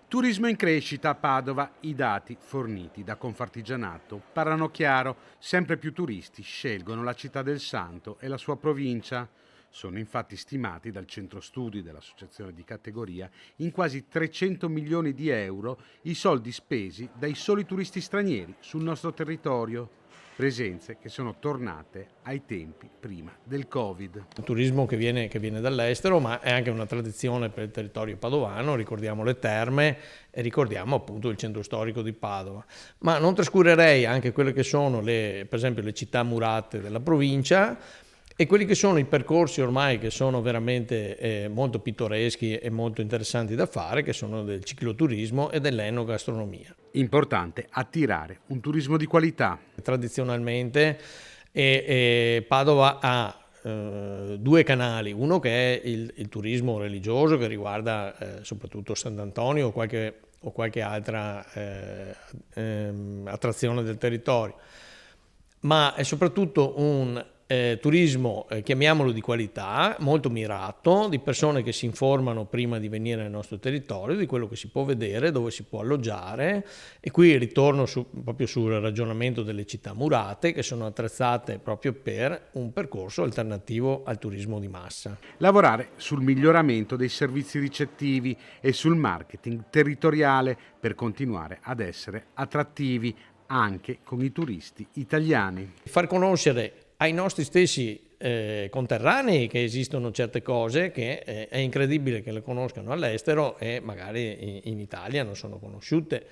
Turismo in crescita a Padova, i dati forniti da Confartigianato parlano chiaro, sempre più turisti scelgono la città del Santo e la sua provincia. Sono infatti stimati dal centro studi dell'associazione di categoria in quasi 300 milioni di euro i soldi spesi dai soli turisti stranieri sul nostro territorio, presenze che sono tornate ai tempi prima del Covid. Un turismo che viene dall'estero, ma è anche una tradizione per il territorio padovano. Ricordiamo le terme e ricordiamo appunto il centro storico di Padova. Ma non trascurerei anche quelle che sono per esempio le città murate della provincia e quelli che sono i percorsi ormai che sono veramente molto pittoreschi e molto interessanti da fare, che sono del cicloturismo e dell'enogastronomia. Importante attirare un turismo di qualità. Tradizionalmente Padova ha due canali, uno che è il turismo religioso che riguarda soprattutto Sant'Antonio o qualche altra attrazione del territorio, ma è soprattutto un turismo, chiamiamolo di qualità, molto mirato, di persone che si informano prima di venire nel nostro territorio, di quello che si può vedere, dove si può alloggiare, e qui ritorno proprio sul ragionamento delle città murate che sono attrezzate proprio per un percorso alternativo al turismo di massa. Lavorare sul miglioramento dei servizi ricettivi e sul marketing territoriale per continuare ad essere attrattivi anche con i turisti italiani. Far conoscere ai nostri stessi conterranei che esistono certe cose che è incredibile che le conoscano all'estero e magari in Italia non sono conosciute.